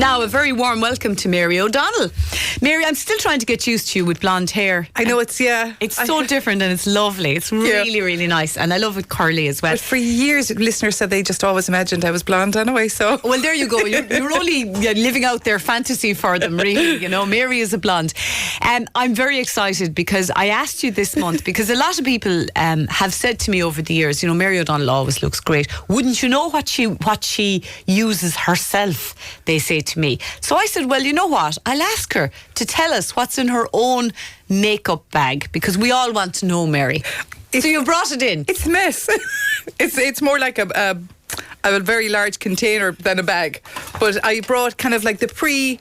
Now, a very warm welcome to Mary O'Donnell. Mary, I'm still trying to get used to you with blonde hair. I know it's so different and it's lovely. It's really, really nice. And I love it curly as well. But for years, listeners said they just always imagined I was blonde anyway, so... Well, there you go. You're only living out their fantasy for them, really. You know, Mary is a blonde. I'm very excited because I asked you this month, because a lot of people have said to me over the years, you know, Mary O'Donnell always looks great. Wouldn't you know what she uses herself, they say to me. So I said, well, you know what? I'll ask her to tell us what's in her own makeup bag, because we all want to know, Mary. So you brought it in. It's a mess. it's more like a very large container than a bag. But I brought kind of like the pre,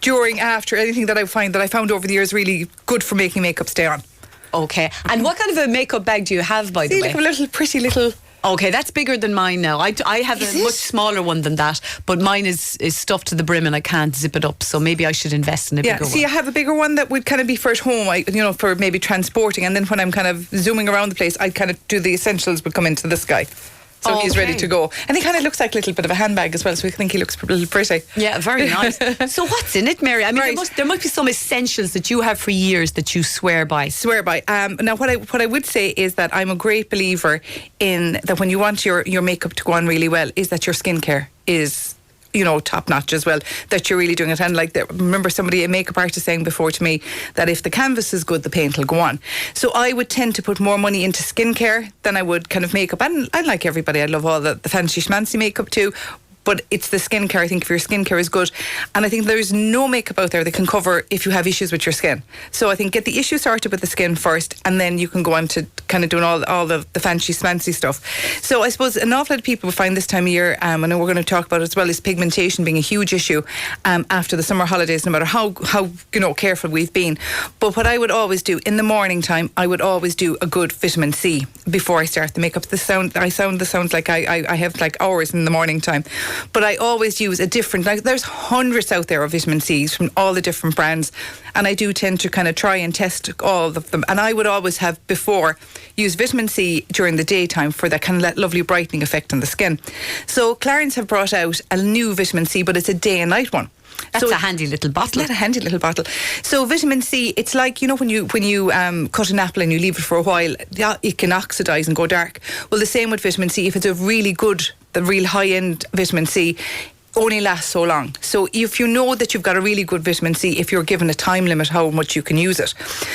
during, after, anything that I found over the years really good for making makeup stay on. Okay. And what kind of a makeup bag do you have, by the way? Like a little pretty little... Okay, that's bigger than mine now. I have a much smaller one than that, but mine is stuffed to the brim and I can't zip it up, so maybe I should invest in a bigger one. See, I have a bigger one that would kind of be for at home, for maybe transporting, and then when I'm kind of zooming around the place, I kind of do the essentials would come into this guy. So he's ready to go. And he kind of looks like a little bit of a handbag as well, so I think he looks a little pretty. Yeah, very nice. So what's in it, Mary? I mean, there must be some essentials that you have for years that you swear by. Now, what I would say is that I'm a great believer in that when you want your makeup to go on really well, is that your skincare is... top notch as well, that you're really doing it. And remember somebody, a makeup artist, saying before to me that if the canvas is good, the paint will go on. So I would tend to put more money into skincare than I would kind of makeup. And I like everybody, I love all the fancy schmancy makeup too. But it's the skincare. I think if your skincare is good, and I think there's no makeup out there that can cover if you have issues with your skin. So I think get the issue sorted with the skin first, and then you can go on to kind of doing all the fancy schmancy stuff. So I suppose an awful lot of people find this time of year, I know we're going to talk about it as well, is pigmentation being a huge issue after the summer holidays, no matter how careful we've been. But what I would always do in the morning time, I would always do a good vitamin C before I start the makeup. This sounds like I have like hours in the morning time. But I always use a different, there's hundreds out there of vitamin C's from all the different brands, and I do tend to kind of try and test all of them. And I would always have before use vitamin C during the daytime for that kind of lovely brightening effect on the skin. So Clarins have brought out a new vitamin C, but it's a day and night one. That's a handy little bottle. It's a handy little bottle. So vitamin C, it's like, when you cut an apple and you leave it for a while, it can oxidise and go dark. Well, the same with vitamin C. If it's a really good, the real high-end vitamin C, only lasts so long. So if you know that you've got a really good vitamin C, if you're given a time limit how much you can use it.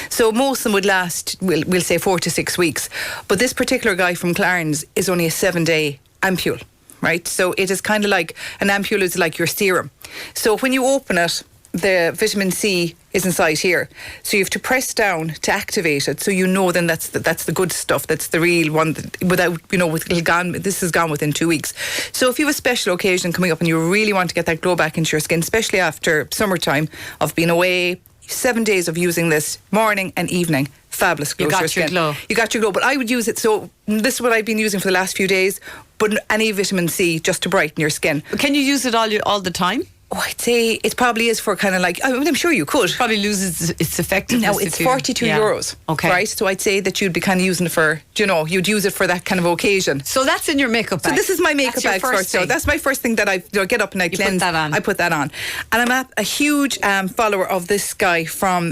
So most of them would last, we'll say 4 to 6 weeks. But this particular guy from Clarins is only a 7-day ampule. Right, so it is kind of like an ampule is like your serum. So when you open it, the vitamin C is inside here. So you have to press down to activate it. So then that's the good stuff. That's the real one. This is gone within 2 weeks. So if you have a special occasion coming up and you really want to get that glow back into your skin, especially after summertime of being away, 7 days of using this morning and evening. Fabulous glow. You got your glow. You got your glow. But I would use it, so this is what I've been using for the last few days, but any vitamin C just to brighten your skin. Can you use it all the time? Oh, I'd say it probably is for kind of like, I'm sure you could. Probably loses its effectiveness. Now, it's 42 euros. Okay. Right? So I'd say that you'd be kind of using it for, you'd use it for that kind of occasion. So that's in your makeup bag. So this is my makeup bag first. So that's my first thing that I get up and I cleanse. Put that on. I put that on. And I'm a huge follower of this guy from,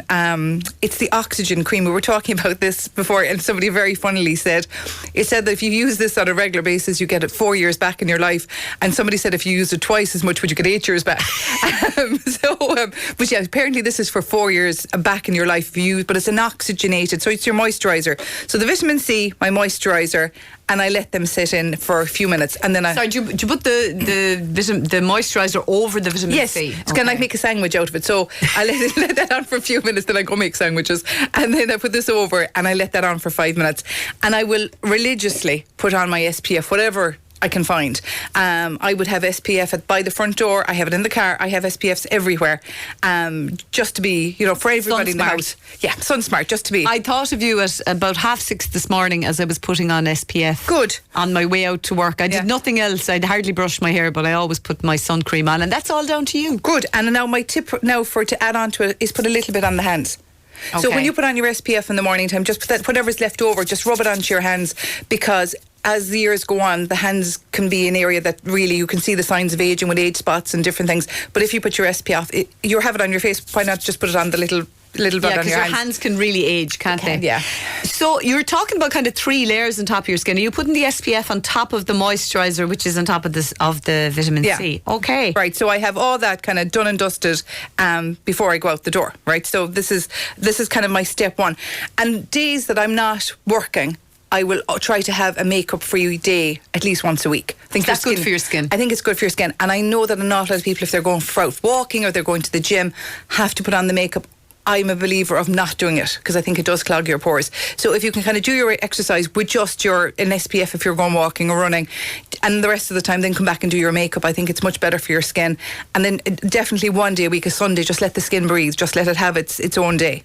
it's the Oxygen Cream. We were talking about this before, and somebody very funnily said that if you use this on a regular basis, you get it 4 years back in your life. And somebody said if you used it twice as much, would you get 8 years back? But yeah, apparently this is for 4 years back in your life but it's an oxygenated, so it's your moisturiser. So the vitamin C, my moisturiser, and I let them sit in for a few minutes, and then do you put the moisturiser over the vitamin C? Yes, it's kind of like make a sandwich out of it. So I let that on for a few minutes, then I go make sandwiches, and then I put this over and I let that on for 5 minutes, and I will religiously put on my SPF, whatever I can find. I would have SPF by the front door. I have it in the car. I have SPFs everywhere. Just to be, for everybody in the house. Yeah, sun smart, just to be. I thought of you at about 6:30 this morning as I was putting on SPF. Good. On my way out to work. I did nothing else. I'd hardly brushed my hair, but I always put my sun cream on, and that's all down to you. Good. And now my tip to add on to it is put a little bit on the hands. Okay. So when you put on your SPF in the morning time, just put whatever's left over, just rub it onto your hands, because as the years go on, the hands can be an area that really you can see the signs of aging with age spots and different things. But if you put your SPF, you have it on your face, why not just put it on the little bit on because your your hands can really age, can't they? Yeah. So you're talking about kind of 3 layers on top of your skin. Are you putting the SPF on top of the moisturiser, which is on top of the vitamin C? Okay. Right. So I have all that kind of done and dusted before I go out the door. Right. So this is kind of my step 1. And days that I'm not working, I will try to have a makeup-free day at least once a week. I think that's good for your skin. I think it's good for your skin. And I know that an awful lot of people, if they're going for out walking or they're going to the gym, have to put on the makeup. I'm a believer of not doing it because I think it does clog your pores. So if you can kind of do your exercise with just an SPF if you're going walking or running, and the rest of the time then come back and do your makeup, I think it's much better for your skin. And then definitely one day a week, a Sunday, just let the skin breathe. Just let it have its own day.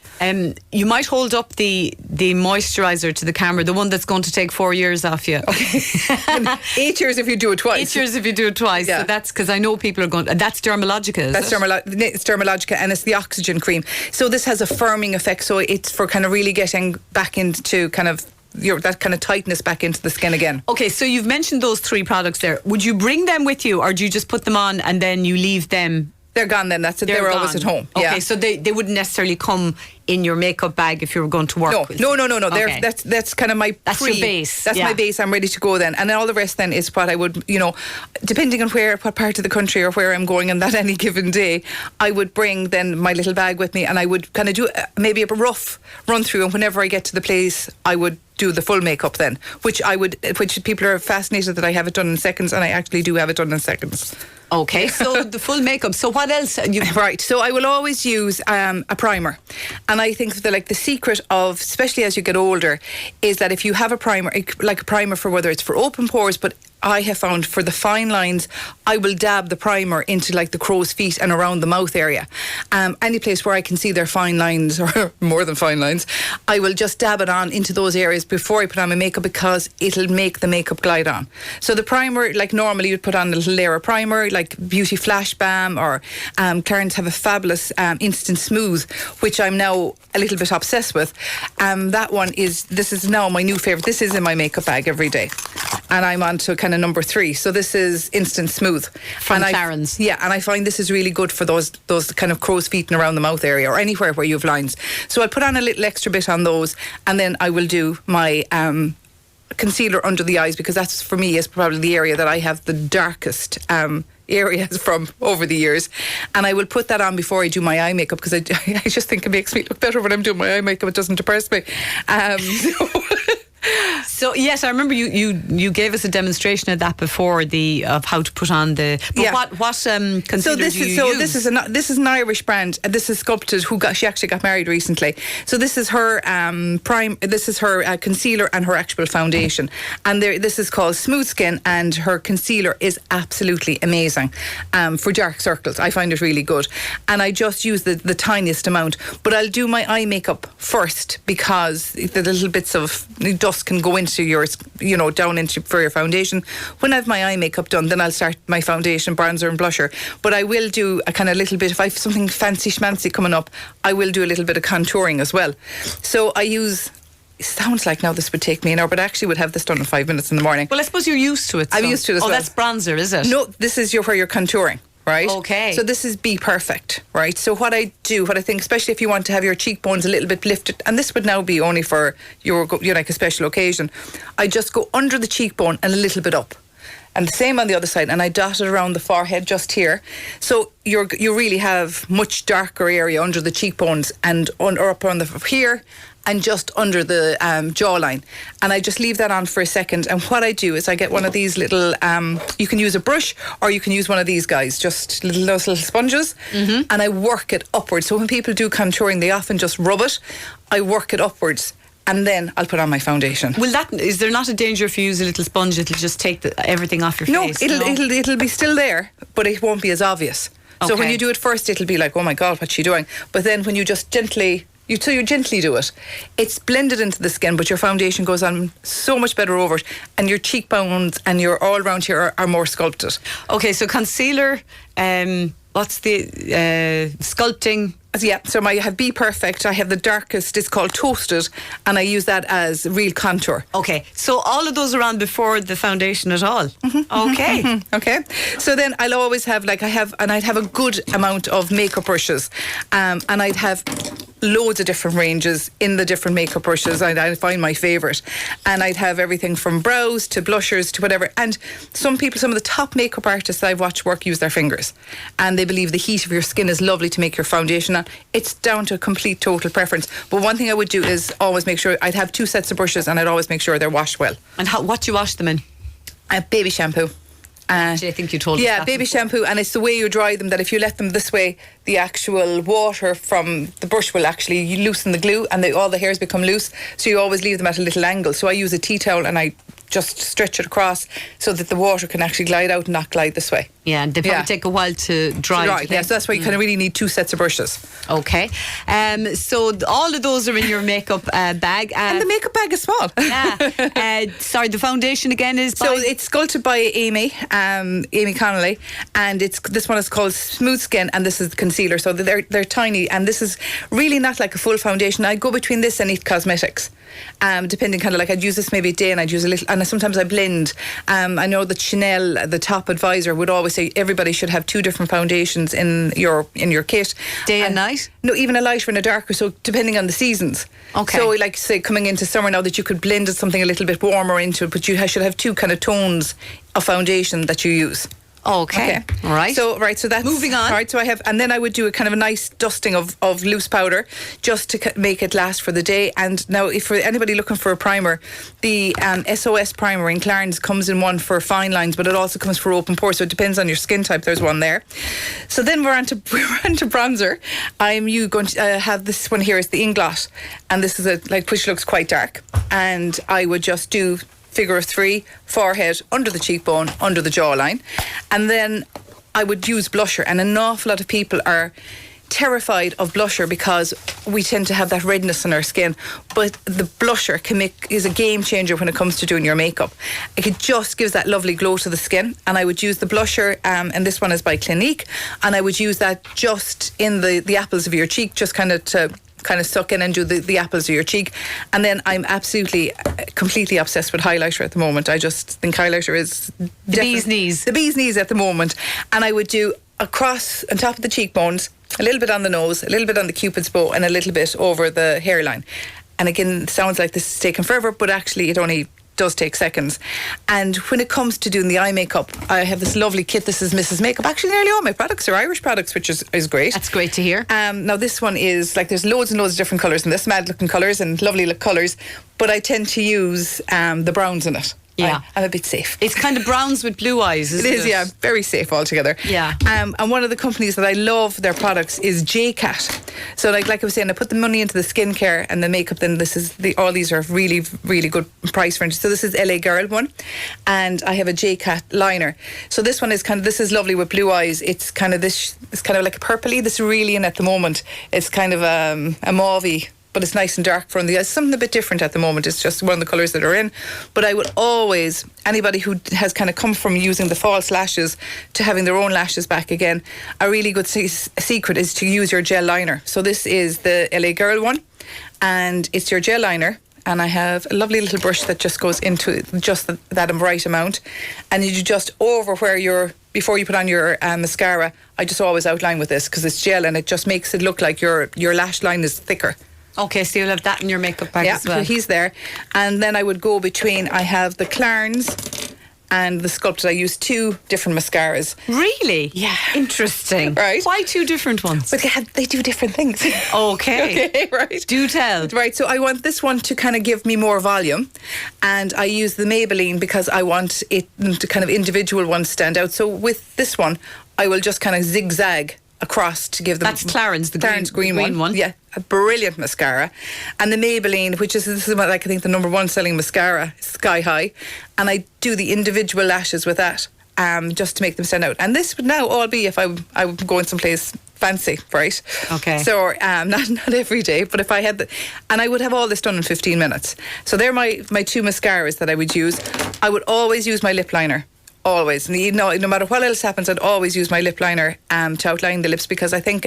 You might hold up the moisturiser to the camera, the one that's going to take 4 years off you. Okay. 8 years if you do it twice. 8 years if you do it twice. Yeah. So that's because I know people are going. That's Dermalogica. It's Dermalogica, and it's the oxygen cream. So this has a firming effect, so it's for kind of really getting back into kind of that kind of tightness back into the skin again. Okay, so you've mentioned those 3 products there. Would you bring them with you, or do you just put them on and then you leave them? They're gone then, that's it. They're always at home. Okay, yeah. so they wouldn't necessarily come in your makeup bag if you were going to work with No. Okay. That's kind of my That's your base. That's my base. I'm ready to go then. And then all the rest then is what I would, depending on what part of the country or where I'm going on that any given day, I would bring then my little bag with me, and I would kind of do maybe a rough run through, and whenever I get to the place, I would do the full makeup then, which people are fascinated that I have it done in seconds, and I actually do have it done in seconds. Okay, so the full makeup. So what else? Right, so I will always use a primer, and I think that the secret of, especially as you get older, is that if you have a primer, like a primer for whether it's for open pores, but I have found for the fine lines, I will dab the primer into the crow's feet and around the mouth area. Any place where I can see their fine lines, or more than fine lines, I will just dab it on into those areas before I put on my makeup, because it'll make the makeup glide on. So the primer, normally you'd put on a little layer of primer, like Beauty Flash Balm, or Clarins have a fabulous Instant Smooth, which I'm now a little bit obsessed with. This is now my new favourite. This is in my makeup bag every day. And I'm on to kind of number 3. So this is Instant Smooth. From Clarins. Yeah, and I find this is really good for those kind of crow's feet and around the mouth area, or anywhere where you have lines. So I'll put on a little extra bit on those, and then I will do my concealer under the eyes, because that's, for me, is probably the area that I have the darkest areas from over the years, and I will put that on before I do my eye makeup, because I just think it makes me look better when I'm doing my eye makeup. It doesn't depress me. So yes, I remember you gave us a demonstration of that before, of how to put on the. But yeah. What concealer do you use? This is an Irish brand. This is Sculpted, she actually got married recently. So this is her This is her concealer and her actual foundation. And this is called Smooth Skin, and her concealer is absolutely amazing for dark circles. I find it really good, and I just use the tiniest amount. But I'll do my eye makeup first, because the little bits of dust can go into your, down into for your foundation. When I have my eye makeup done, then I'll start my foundation, bronzer and blusher. But I will do a kind of little bit, if I have something fancy schmancy coming up, I will do a little bit of contouring as well. So I use, it sounds like now this would take me an hour, but I actually would have this done in 5 minutes in the morning. Well, I suppose you're used to it. I'm used to it as well. Oh, that's bronzer, is it? No, this is where you're contouring. Right? Okay. So this is Be Perfect, right? So what I think, especially if you want to have your cheekbones a little bit lifted, and this would now be only for your a special occasion, I just go under the cheekbone and a little bit up. And the same on the other side, and I dot it around the forehead just here. So you really have much darker area under the cheekbones, and up on here, and just under the jawline. And I just leave that on for a second. And what I do is I get one of these little, you can use a brush, or you can use one of these guys, just those little sponges, and I work it upwards. So when people do contouring, they often just rub it. I work it upwards, and then I'll put on my foundation. Is there not a danger if you use a little sponge, it'll just take everything off your face? No, it'll be still there, but it won't be as obvious. Okay. So when you do it first, it'll be like, oh my God, what's she doing? But then when you just gently you gently do it, it's blended into the skin, but your foundation goes on so much better over it, and your cheekbones and your all around here are more sculpted. Okay, so concealer, what's the sculpting, So I have Be Perfect. I have the darkest. It's called Toasted, and I use that as real contour. Okay, so all of those are on before the foundation at all. Okay. Okay. So then I'll always have I'd have a good amount of makeup brushes, and I'd have loads of different ranges in the different makeup brushes. I'd find my favourite, and I'd have everything from brows to blushers to whatever. And some of the top makeup artists I've watched work use their fingers, and they believe the heat of your skin is lovely to make your foundation on. It's down to complete total preference. But one thing I would do is always make sure I'd have 2 sets of brushes, and I'd always make sure they're washed well. And what do you wash them in? Baby shampoo. Actually, I think you told us Yeah, that baby before. shampoo, and it's the way you dry them that if you let them this way, the actual water from the brush will actually loosen the glue, and all the hairs become loose. So you always leave them at a little angle. So I use a tea towel and I just stretch it across so that the water can actually glide out and not glide this way. Yeah, and they probably take a while to dry. Right, yeah, so that's why you kind of really need 2 sets of brushes. Okay. So all of those are in your makeup bag. And the makeup bag is small. Yeah. Sorry, the foundation again is by? So it's sculpted by Amy Connolly, and this one is called Smooth Skin, and this is the concealer. So they're tiny, and this is really not like a full foundation. I go between this and It Cosmetics, depending kind of I'd use this maybe a day, and I'd use a little, and sometimes I blend. I know that Chanel, the top advisor, would always say everybody should have 2 different foundations in your kit. Day and night? No, even a lighter and a darker, so depending on the seasons. Okay. So say coming into summer now, that you could blend something a little bit warmer into it, but you should have 2 kind of tones of foundation that you use. Okay. All right. So that's moving on. All right. So I have, and then I would do a kind of a nice dusting of loose powder just to make it last for the day. And now, if for anybody looking for a primer, the SOS primer in Clarins comes in one for fine lines, but it also comes for open pores. So it depends on your skin type. There's one there. So then we're on to bronzer. I'm going to have this one here is the Inglot, and this is which looks quite dark. And I would just do figure of 3, forehead, under the cheekbone, under the jawline. And then I would use blusher, and an awful lot of people are terrified of blusher because we tend to have that redness on our skin, but the blusher is a game changer when it comes to doing your makeup. It just gives that lovely glow to the skin, and I would use the blusher, and this one is by Clinique, and I would use that just in the apples of your cheek, just kind of suck in and do the apples of your cheek. And then I'm absolutely completely obsessed with highlighter at the moment. I just think highlighter is the bee's knees. The bee's knees at the moment. And I would do across on top of the cheekbones, a little bit on the nose, a little bit on the cupid's bow, and a little bit over the hairline. And again, it sounds like this is taking forever, but actually it only does take seconds. And when it comes to doing the eye makeup, I have this lovely kit. This is Mrs. Makeup. Actually, nearly all my products are Irish products, which is great. That's great to hear. Now this one is there's loads and loads of different colours in this, mad looking colours and lovely look colours, but I tend to use the browns in it. Yeah. I'm a bit safe. It's kind of browns with blue eyes, isn't it? It is, yeah, very safe altogether. Yeah. And one of the companies that I love their products is JCat. So like I was saying, I put the money into the skincare and the makeup, then all these are really, really good price range. So this is LA Girl one, and I have a JCat liner. So this one is this is lovely with blue eyes. It's kind of like a purpley. This is really in at the moment. It's kind of a mauvey, but it's nice and dark from the eyes. Something a bit different at the moment. It's just one of the colours that are in. But I would always, anybody who has kind of come from using the false lashes to having their own lashes back again, a really good secret is to use your gel liner. So this is the LA Girl one, and it's your gel liner. And I have a lovely little brush that just goes into just that right amount. And you just over before you put on your mascara, I just always outline with this because it's gel, and it just makes it look like your lash line is thicker. Okay, so you'll have that in your makeup bag as well. Yeah, so he's there. And then I would go between, I have the Clarins and the Sculpted. I use 2 different mascaras. Really? Yeah. Interesting. Right. Why 2 different ones? But they do different things. Okay. Okay, right. Do tell. Right, so I want this one to kind of give me more volume, and I use the Maybelline because I want it to kind of individual ones stand out. So with this one, I will just kind of zigzag across to give them. That's Clarins, the Clarins green one. Yeah, a brilliant mascara. And the Maybelline, this is I think the number 1 selling mascara, Sky High, and I do the individual lashes with that, just to make them stand out. And this would now all be if I would go in someplace fancy, right? Okay. So not every day, but if I had and I would have all this done in 15 minutes. So they're my 2 mascaras that I would use. I would always use my lip liner. always. No matter what else happens, I'd always use my lip liner to outline the lips, because I think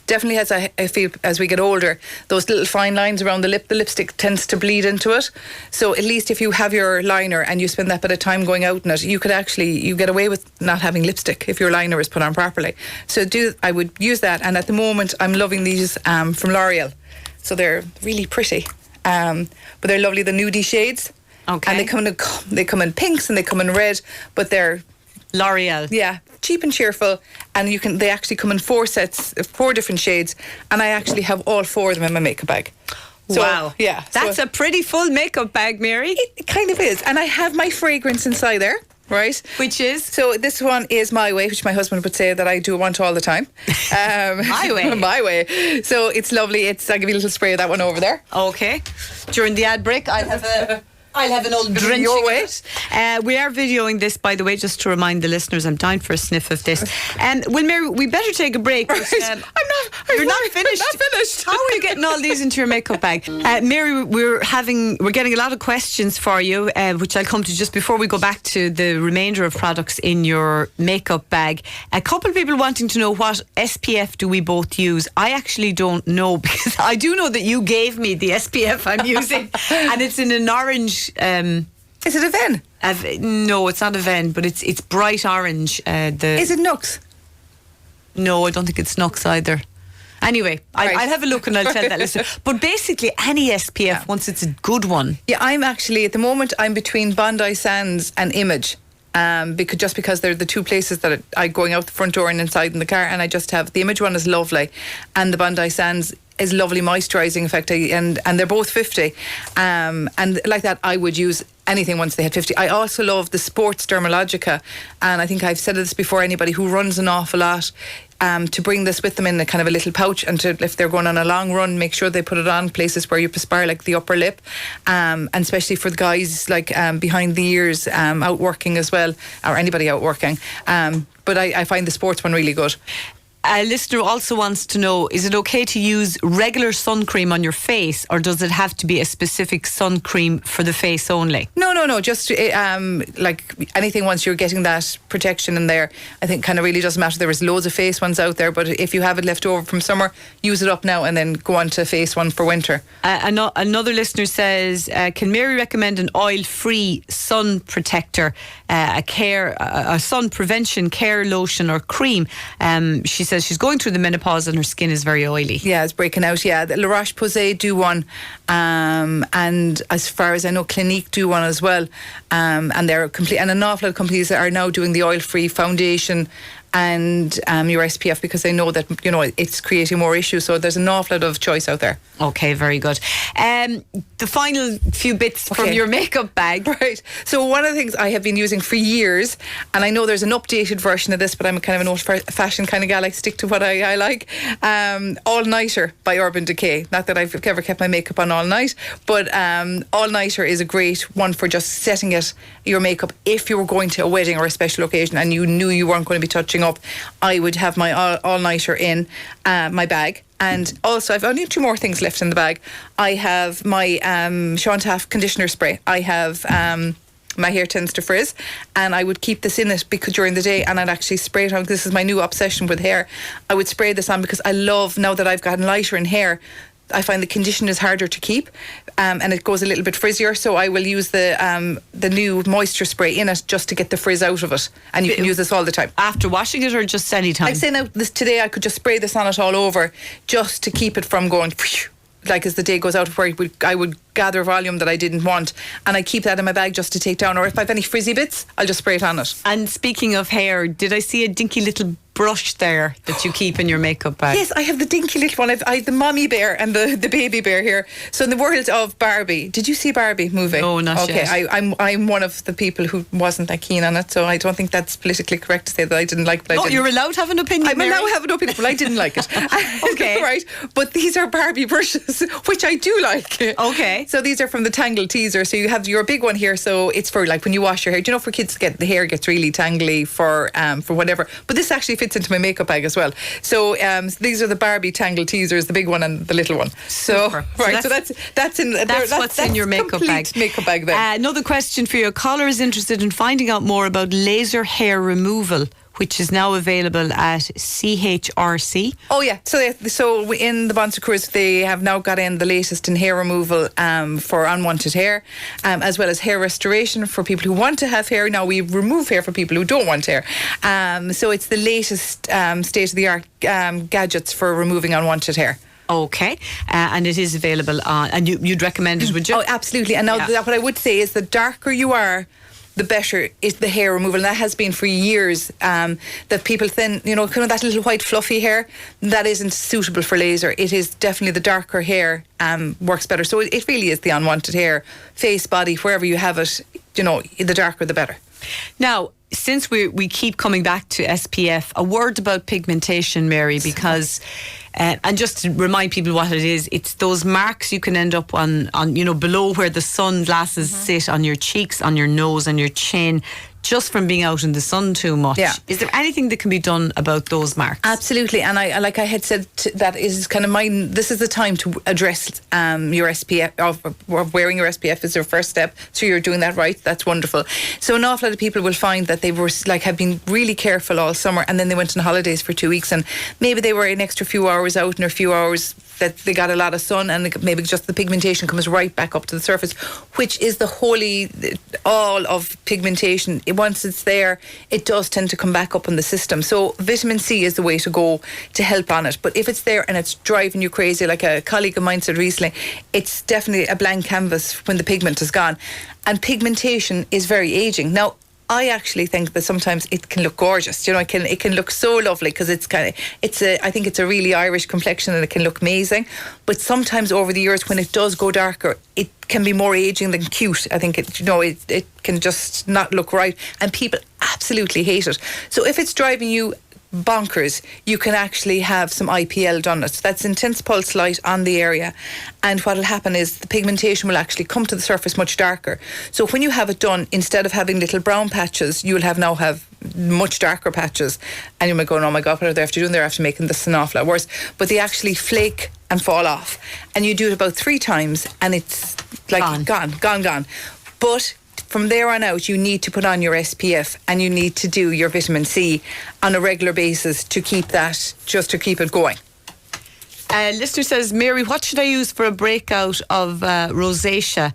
definitely as I feel as we get older, those little fine lines around the lipstick tends to bleed into it. So at least if you have your liner and you spend that bit of time going out in it, you get away with not having lipstick if your liner is put on properly. So I would use that. And at the moment, I'm loving these from L'Oreal. So they're really pretty, but they're lovely. The nudie shades. Okay. And they come in pinks and they come in red, but they're L'Oreal. Yeah, cheap and cheerful, and they actually come in 4 sets, 4 different shades, and I actually have all 4 of them in my makeup bag. So, wow. Yeah. That's a pretty full makeup bag, Mary. It kind of is. And I have my fragrance inside there, right? Which is? So this one is My Way, which my husband would say that I do want all the time. My Way. My Way. So it's lovely. I'll give you a little spray of that one over there. Okay. During the ad break, I'll have an old drenching your way. We are videoing this, by the way, just to remind the listeners. I'm dying for a sniff of this. Well, Mary, we better take a break. Right. You're not finished. I'm not finished. How are you getting all these into your makeup bag? Mary, we're getting a lot of questions for you, which I'll come to just before we go back to the remainder of products in your makeup bag. A couple of people wanting to know what SPF do we both use. I actually don't know, because I do know that you gave me the SPF I'm using, and it's in an orange. Is it a Ven? No, it's not a Ven, but it's bright orange. Is it Nux? No, I don't think it's Nux either. Anyway, Right. I'll have a look and I'll tell that listener. But basically, any SPF, once it's a good one. Yeah, I'm actually, at the moment, I'm between Bondi Sands and Image. Because they're the 2 places that I going out the front door and inside in the car, and I just have the Image one is lovely, and the Bondi Sands is lovely moisturising effect, and they're both 50, and like that I would use anything once they had 50. I also love the Sports Dermalogica, and I think I've said this before, anybody who runs an awful lot, to bring this with them in a kind of a little pouch, and if they're going on a long run, make sure they put it on places where you perspire, like the upper lip, and especially for the guys like behind the ears, out working as well, or anybody out working. But I find the sports one really good. A listener also wants to know, is it okay to use regular sun cream on your face, or does it have to be a specific sun cream for the face only? No. Just like anything, once you're getting that protection in there, I think kind of really doesn't matter. There is loads of face ones out there, but if you have it left over from summer, use it up now and then go on to face one for winter. Another listener says, can Mary recommend an oil-free sun protector, a sun prevention care lotion or cream? She says she's going through the menopause and her skin is very oily. Yeah, it's breaking out. Yeah, the La Roche-Posay do one, and as far as I know, Clinique do one as well. And they're complete. And an awful lot of companies are now doing the oil-free foundation and your SPF, because they know that it's creating more issues. So there's an awful lot of choice out there. Okay, very good. The final few bits from your makeup bag. Right. So one of the things I have been using for years, and I know there's an updated version of this, but I'm a kind of an old-fashioned kind of gal. I stick to what I like. All Nighter by Urban Decay. Not that I've ever kept my makeup on all night, but All Nighter is a great one for just setting your makeup if you were going to a wedding or a special occasion and you knew you weren't going to be touching up. I would have my All Nighter in my bag. And also, I've only 2 more things left in the bag. I have my Sean Taff conditioner spray. I have my hair tends to frizz, and I would keep this in it because during the day, and I'd actually spray it on. This is my new obsession with hair. I would spray this on because I love, now that I've gotten lighter in hair, I find the condition is harder to keep, and it goes a little bit frizzier. So I will use the new moisture spray in it just to get the frizz out of it. And you can use this all the time. After washing it, or just any time? I'd say now today I could just spray this on it all over just to keep it from going like as the day goes out, where I would gather volume that I didn't want, and I keep that in my bag just to take down. Or if I have any frizzy bits, I'll just spray it on it. And speaking of hair, did I see a dinky little brush there that you keep in your makeup bag? Yes, I have the dinky little one. I have the mommy bear and the baby bear here. So in the world of Barbie, did you see Barbie movie? No, not yet. Okay, I'm one of the people who wasn't that keen on it, so I don't think that's politically correct to say that I didn't like it. But you're allowed to have an opinion. I'm allowed to have an opinion, but I didn't like it. Okay. Right, but these are Barbie brushes, which I do like. Okay. Okay. So these are from the Tangle Teaser. So you have your big one here. So it's for like when you wash your hair. Do you know, for kids, the hair gets really tangly for whatever. But this actually fits into my makeup bag as well. So these are the Barbie Tangle Teasers, the big one and the little one. So Super. right. So that's what's in your makeup bag. Makeup bag then. Another question for you. A caller is interested in finding out more about laser hair removal, which is now available at CHRC. Oh yeah, so in the Bon Secours they have now got in the latest in hair removal for unwanted hair, as well as hair restoration for people who want to have hair. Now we remove hair for people who don't want hair. So it's the latest state-of-the-art gadgets for removing unwanted hair. Okay, and it is available on, and you'd recommend it, would you? Oh, absolutely. And now what I would say is the darker you are, the better is the hair removal. And that has been for years, that people then, kind of that little white fluffy hair, that isn't suitable for laser. It is definitely the darker hair works better. So it really is the unwanted hair, face, body, wherever you have it, the darker the better. Now, since we keep coming back to SPF, a word about pigmentation, Mary, because and just to remind people what it is, it's those marks you can end up on below where the sunglasses sit on your cheeks, on your nose, and your chin, just from being out in the sun too much. Yeah. Is there anything that can be done about those marks? Absolutely, and I like I had said, that is kind of this is the time to address your SPF, of wearing your SPF is your first step. So you're doing that right. That's wonderful. So an awful lot of people will find that they were have been really careful all summer, and then they went on holidays for 2 weeks, and maybe they were an extra few hours out and a few hours that they got a lot of sun, and maybe just the pigmentation comes right back up to the surface, which is the all of pigmentation. Once it's there, it does tend to come back up in the system. So vitamin C is the way to go to help on it. But if it's there and it's driving you crazy, like a colleague of mine said recently, it's definitely a blank canvas when the pigment is gone. And pigmentation is very aging. Now, I actually think that sometimes it can look gorgeous. It can look so lovely because I think it's a really Irish complexion and it can look amazing. But sometimes over the years, when it does go darker, it can be more aging than cute. I think it can just not look right, and people absolutely hate it. So if it's driving you bonkers, you can actually have some IPL done. That's intense pulse light on the area, and what will happen is the pigmentation will actually come to the surface much darker. So when you have it done, instead of having little brown patches, you will now have much darker patches, and you might go, oh my God, what are they after doing? They're after making this an awful lot worse. But they actually flake and fall off, and you do it about 3 times and it's like gone. But from there on out, you need to put on your SPF and you need to do your vitamin C on a regular basis to keep it going. Listener says, Mary, what should I use for a breakout of rosacea?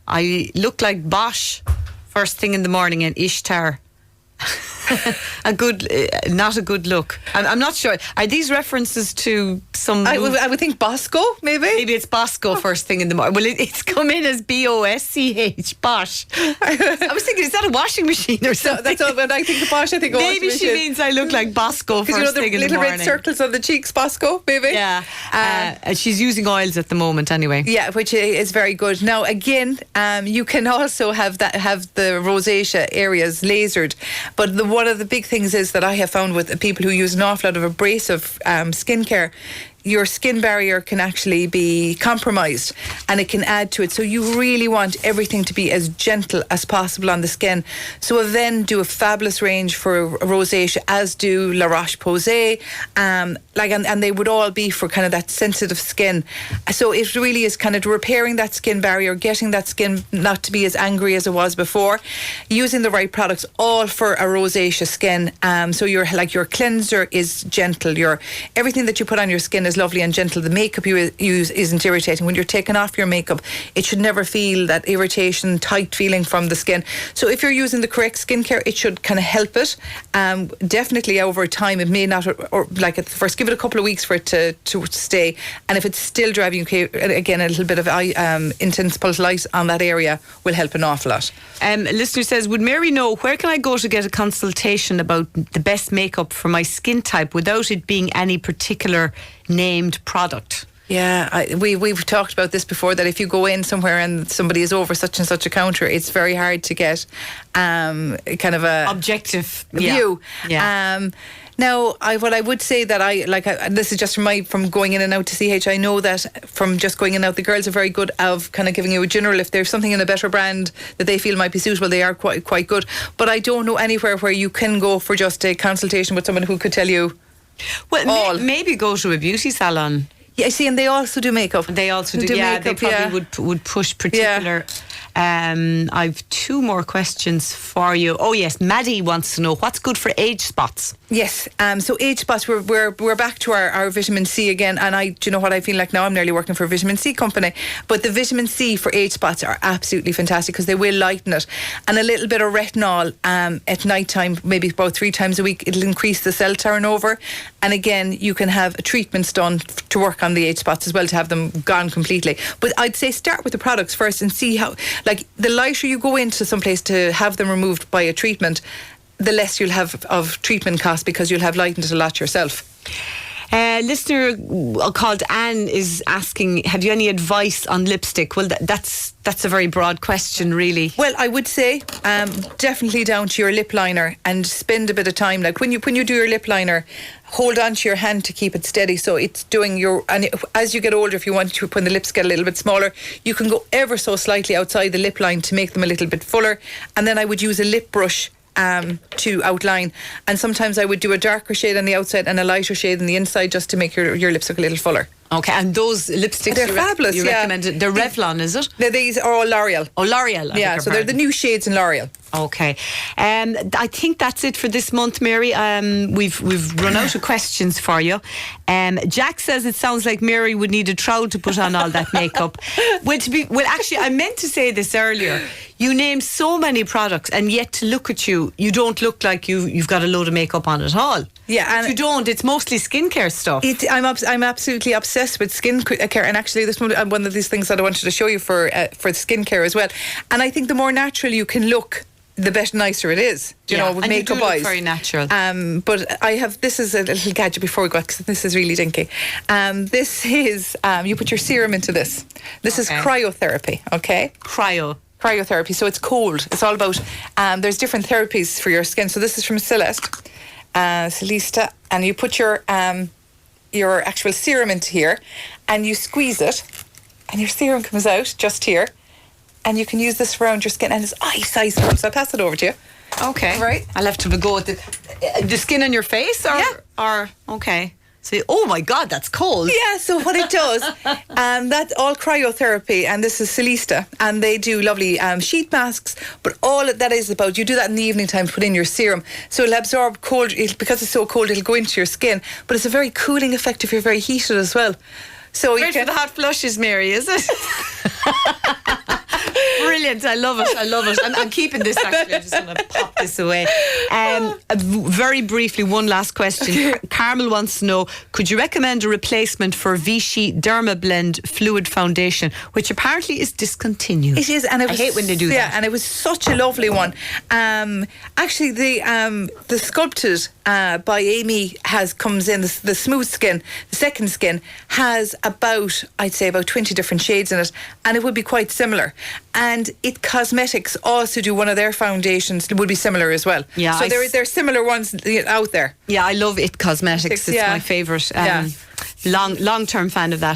I look like Bosch first thing in the morning and Ishtar. Not a good look. I'm not sure. Are these references to some? I would think Bosco, maybe. Maybe it's Bosco first thing in the morning. Well, it's come in as BOSCH, Bosch. I was thinking, is that a washing machine or something? That's all. When I think of Bosch, I think of maybe she means I look like Bosco first thing in the morning. Little red circles on the cheeks, Bosco, maybe. Yeah. She's using oils at the moment, anyway. Yeah, which is very good. Now, again, you can also have the rosacea areas lasered, but one of the big things is that I have found with people who use an awful lot of abrasive skincare, your skin barrier can actually be compromised and it can add to it. So you really want everything to be as gentle as possible on the skin. So Avène do a fabulous range for rosacea, as do La Roche-Posay, and they would all be for kind of that sensitive skin. So it really is kind of repairing that skin barrier, getting that skin not to be as angry as it was before, using the right products, all for a rosacea skin. So your cleanser is gentle. Everything that you put on your skin is lovely and gentle. The makeup you use isn't irritating. When you're taking off your makeup, it should never feel that irritation, tight feeling from the skin. So if you're using the correct skincare, it should kind of help it. Definitely over time, it may not, or like at first, give it a couple of weeks for it to stay. And if it's still driving you, again, a little bit of intense pulse light on that area will help an awful lot. Listener says, would Mary know where can I go to get a consultation about the best makeup for my skin type without it being any particular named product? Yeah, we've talked about this before, that if you go in somewhere and somebody is over such and such a counter, it's very hard to get kind of a objective view. Yeah. Now, what I would say that this is just from going in and out to CH. I know that from just going in and out, the girls are very good of kind of giving you a general. If there's something in a better brand that they feel might be suitable, they are quite good. But I don't know anywhere where you can go for just a consultation with someone who could tell you. Well, maybe go to a beauty salon. Yeah, I see, and they also do makeup. They also do. Yeah, makeup, they probably would push particular. I've 2 more questions for you. Oh yes, Maddie wants to know what's good for age spots. Yes, so age spots, we're back to our vitamin C again, and do you know what I feel like now? I'm nearly working for a vitamin C company, but the vitamin C for age spots are absolutely fantastic because they will lighten it, and a little bit of retinol at night time, maybe about 3 times a week, it'll increase the cell turnover, and again you can have treatments done to work on the age spots as well, to have them gone completely. But I'd say start with the products first and see how, like, the lighter you go into some place to have them removed by a treatment, the less you'll have of treatment costs because you'll have lightened it a lot yourself. Listener called Anne is asking, have you any advice on lipstick? Well, that's a very broad question, really. Well, I would say definitely down to your lip liner, and spend a bit of time. Like when you do your lip liner, hold on to your hand to keep it steady, so it's doing and as you get older, if you want to, when the lips get a little bit smaller, you can go ever so slightly outside the lip line to make them a little bit fuller. And then I would use a lip brush to outline, and sometimes I would do a darker shade on the outside and a lighter shade on the inside, just to make your lips look a little fuller. Okay, and those lipsticks, they're fabulous. You recommend it? They're Revlon, is it? These are all L'Oreal. Oh, L'Oreal. Yeah, so they're the new shades in L'Oreal. Okay, I think that's it for this month, Mary. We've run out of questions for you. Jack says it sounds like Mary would need a trowel to put on all that makeup. Well, actually, I meant to say this earlier. You name so many products, and yet to look at you don't look like you've got a load of makeup on at all. Yeah, and you don't. It's mostly skincare stuff. I'm absolutely obsessed with skincare, and actually, this one of these things that I wanted to show you for skincare as well. And I think the more natural you can look, the better, nicer it is. Do you know, with makeup look wise. Very natural. But this is a little gadget before we go, because this is really dinky. This is you put your serum into this. This is cryotherapy. Okay. Cryotherapy. So it's cold. It's all about. There's different therapies for your skin. So this is from Celeste, and you put your actual serum into here, and you squeeze it, and your serum comes out just here. And you can use this around your skin, and it's ice cold. So I'll pass it over to you. Okay. Right. I'll have to have a go at the skin on your face, or okay. So, oh my God, that's cold. Yeah, so what it does, that's all cryotherapy, and this is Celesta, and they do lovely sheet masks, but all that is about, you do that in the evening time, put in your serum, so it'll absorb cold, because it's so cold, it'll go into your skin, but it's a very cooling effect if you're very heated as well. So great for the hot flushes, Mary, is it? Brilliant. I love it. I'm keeping this, actually. I'm just going to pop this away. Very briefly, one last question. Carmel wants to know, could you recommend a replacement for Vichy Derma Blend Fluid Foundation, which apparently is discontinued? It is, and I hate when they do that. Yeah, and it was such a lovely one. Actually, the Sculpted by Amy comes in, the smooth skin, the second skin, has I'd say about 20 different shades in it, and it would be quite similar. And It Cosmetics also do one of their foundations, it would be similar as well. Yeah, so there are similar ones out there. Yeah, I love It Cosmetics. It's my favourite. Long-term fan of that.